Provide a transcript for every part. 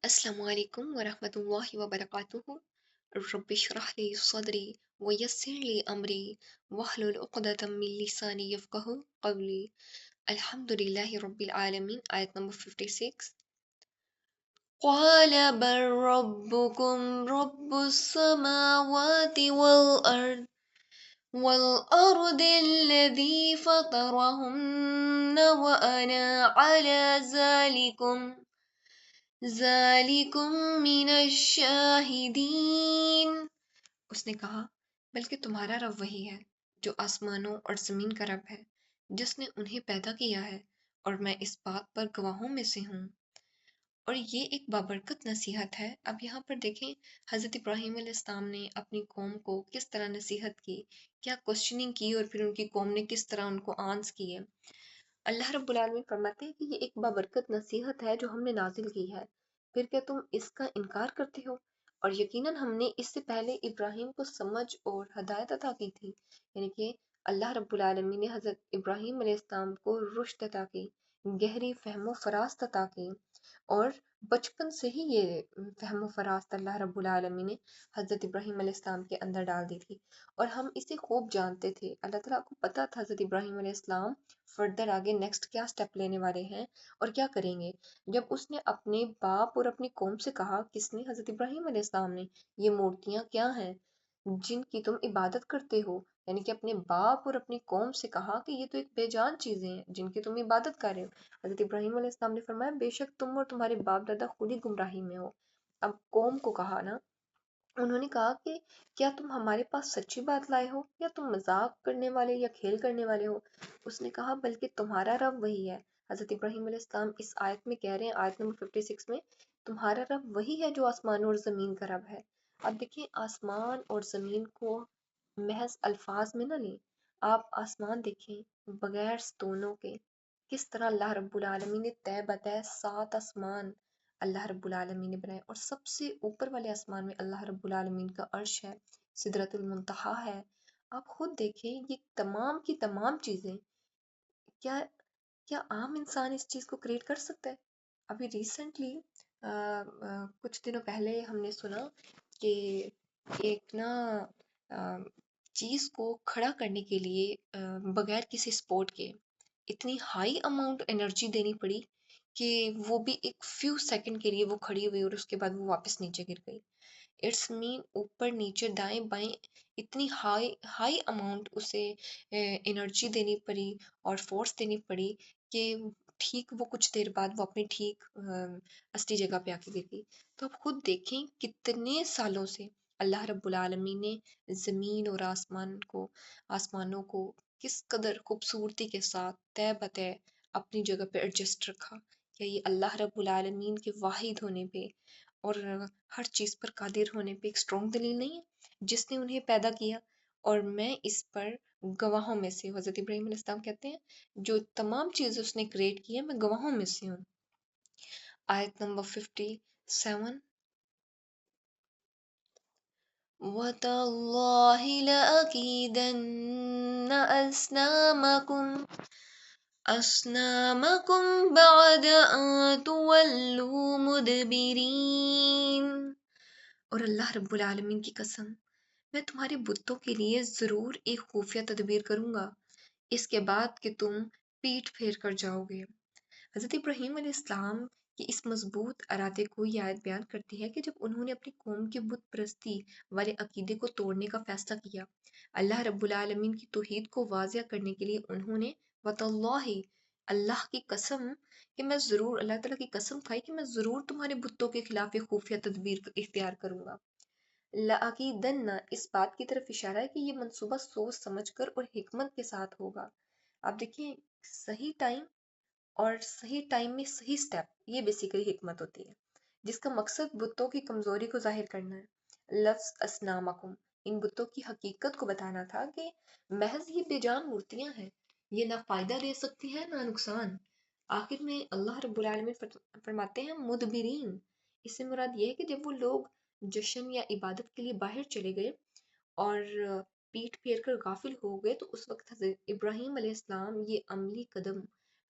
السلام علیکم ورحمۃ اللہ وبرکاتہ رب اشرح لی صدری ویسر لی امری واحلل عقدۃ من لسانی یفقہوا قولی الحمد للہ رب العالمین آیت نمبر 56 قال بل ربکم رب السماوات والأرض الذي فطرهن وأنا على ذالکم من الشاہدین۔ اس نے کہا بلکہ تمہارا رب وہی ہے جو آسمانوں اور زمین کا رب ہے، جس نے انہیں پیدا کیا ہے، اور میں اس بات پر گواہوں میں سے ہوں۔ اور یہ ایک بابرکت نصیحت ہے۔ اب یہاں پر دیکھیں حضرت ابراہیم علیہ السلام نے اپنی قوم کو کس طرح نصیحت کی، کیا کوشچننگ کی، اور پھر ان کی قوم نے کس طرح ان کو آنس کیے۔ اللہ رب العالمین فرماتے ہیں کہ یہ ایک بابرکت نصیحت ہے جو ہم نے نازل کی ہے، پھر کیا تم اس کا انکار کرتے ہو؟ اور یقیناً ہم نے اس سے پہلے ابراہیم کو سمجھ اور ہدایت عطا کی تھی، یعنی کہ اللہ رب العالمین نے حضرت ابراہیم علیہ السلام کو رشد عطا کی، گہری فہم و فراست عطا کی، اور بچپن سے ہی یہ فہم و فراست اللہ رب العالمین نے حضرت ابراہیم علیہ السلام کے اندر ڈال دی تھی، اور ہم اسے خوب جانتے تھے۔ اللہ تعالیٰ کو پتہ تھا حضرت ابراہیم علیہ السلام فردر آگے نیکسٹ کیا سٹیپ لینے والے ہیں اور کیا کریں گے۔ جب اس نے اپنے باپ اور اپنی قوم سے کہا، کس نے؟ حضرت ابراہیم علیہ السلام نے، یہ مورتیاں کیا ہیں جن کی تم عبادت کرتے ہو؟ یعنی کہ اپنے باپ اور اپنی قوم سے کہا کہ یہ تو ایک بے جان چیزیں ہیں جن کی تم عبادت کر رہے ہو۔ حضرت ابراہیم علیہ السلام نے فرمایا بے شک تم اور تمہارے باپ دادا خود ہی گمراہی میں ہو۔ اب قوم کو کہا نا، انہوں نے کہا کہ کیا تم ہمارے پاس سچی بات لائے ہو یا تم مذاق کرنے والے یا کھیل کرنے والے ہو؟ اس نے کہا بلکہ تمہارا رب وہی ہے۔ حضرت ابراہیم علیہ السلام اس آیت میں کہہ رہے ہیں، آیت نمبر 56 میں، تمہارا رب وہی ہے جو آسمان اور زمین کا رب ہے۔ اب دیکھیں آسمان اور زمین کو محض الفاظ میں نہ لیں، آپ آسمان دیکھیں بغیر ستونوں کے، کس طرح اللہ رب العالمین نے طے بطے 7 آسمان اللہ رب العالمین نے بنائے، اور سب سے اوپر والے آسمان میں اللہ رب العالمین کا عرش ہے، سدرۃ المنتہا ہے۔ آپ خود دیکھیں یہ تمام کی تمام چیزیں، کیا کیا عام انسان اس چیز کو کریٹ کر سکتا ہے؟ ابھی ریسنٹلی کچھ دنوں پہلے ہم نے سنا کہ ایک نا چیز کو کھڑا کرنے کے لیے بغیر کسی سپورٹ کے اتنی ہائی اماؤنٹ انرجی دینی پڑی کہ وہ بھی ایک فیو سیکنڈ کے لیے وہ کھڑی ہوئی اور اس کے بعد وہ واپس نیچے گر گئی۔ اٹس مین اوپر نیچے دائیں بائیں اتنی ہائی اماؤنٹ اسے انرجی دینی پڑی اور فورس دینی پڑی کہ ٹھیک وہ کچھ دیر بعد وہ اپنی ٹھیک اصلی جگہ پہ آ کے گر گئی۔ تو آپ خود دیکھیں کتنے سالوں سے اللہ رب العالمین نے زمین اور آسمانوں کو کس قدر خوبصورتی کے ساتھ طے بطے اپنی جگہ پہ ایڈجسٹ رکھا۔ کیا یہ اللہ رب العالمین کے واحد ہونے پہ اور ہر چیز پر قادر ہونے پہ ایک اسٹرانگ دلیل نہیں ہے جس نے انہیں پیدا کیا؟ اور میں اس پر گواہوں میں سے ہوں۔ حضرت ابراہیم علیہ السلام کہتے ہیں جو تمام چیزیں اس نے کریٹ کی ہے میں گواہوں میں سے ہوں۔ آیت نمبر 57 وَتَاللَّهِ لَأَكِيدَنَّ أَصْنَامَكُمْ بَعْدَ أَن تُوَلُّوا مُدْبِرِينَ۔ اور اللہ رب العالمین کی قسم، میں تمہارے بتوں کے لیے ضرور ایک خفیہ تدبیر کروں گا اس کے بعد کہ تم پیٹھ پھیر کر جاؤ گے۔ حضرت ابراہیم علیہ السلام کی اس مضبوط ارادے کو یہ آیت بیان کرتی ہے کہ جب انہوں نے اپنی قوم کے بت پرستی والے عقیدے کو توڑنے کا فیصلہ کیا، اللہ رب العالمین کی توحید کو واضح کرنے کے لیے انہوں نے وَتَاللَّهِ اللہ کی قسم کہ میں ضرور، اللہ تعالیٰ کی قسم کھائی کہ میں ضرور تمہارے بتوں کے خلاف ایک خفیہ تدبیر اختیار کروں گا۔ لَأَكِيدَنَّ اس بات کی طرف اشارہ ہے کہ یہ منصوبہ سوچ سمجھ کر اور حکمت کے ساتھ ہوگا۔ آپ دیکھیں صحیح ٹائم اور صحیح ٹائم میں صحیح سٹیپ، یہ بیسیکلی حکمت ہوتی ہے جس کا مقصد بتوں کی کمزوری کو ظاہر کرنا ہے۔ لفظ اسنامکم ان بتوں کی حقیقت کو بتانا تھا کہ محض یہ بے جان مورتیاں ہیں، یہ نہ فائدہ دے سکتی ہیں نہ نقصان۔ آخر میں اللہ رب العالمین فرماتے ہیں مدبرین، اس سے مراد یہ ہے کہ جب وہ لوگ جشن یا عبادت کے لیے باہر چلے گئے اور پیٹھ پھیر کر غافل ہو گئے تو اس وقت حضرت ابراہیم علیہ السلام یہ عملی قدم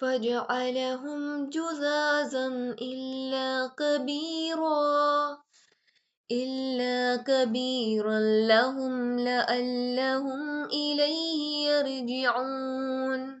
فجعلهم جذاذا إلا كبيرا لهم لعلهم إليه يرجعون।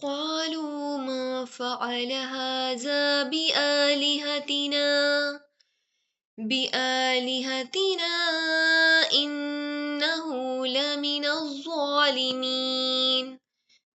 قالوا ما فعل هذا بآلهتنا إنه لمن الظالمين।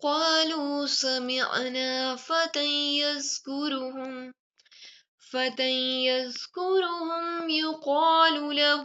قالوا سمعنا فتى يذكرهم يقال له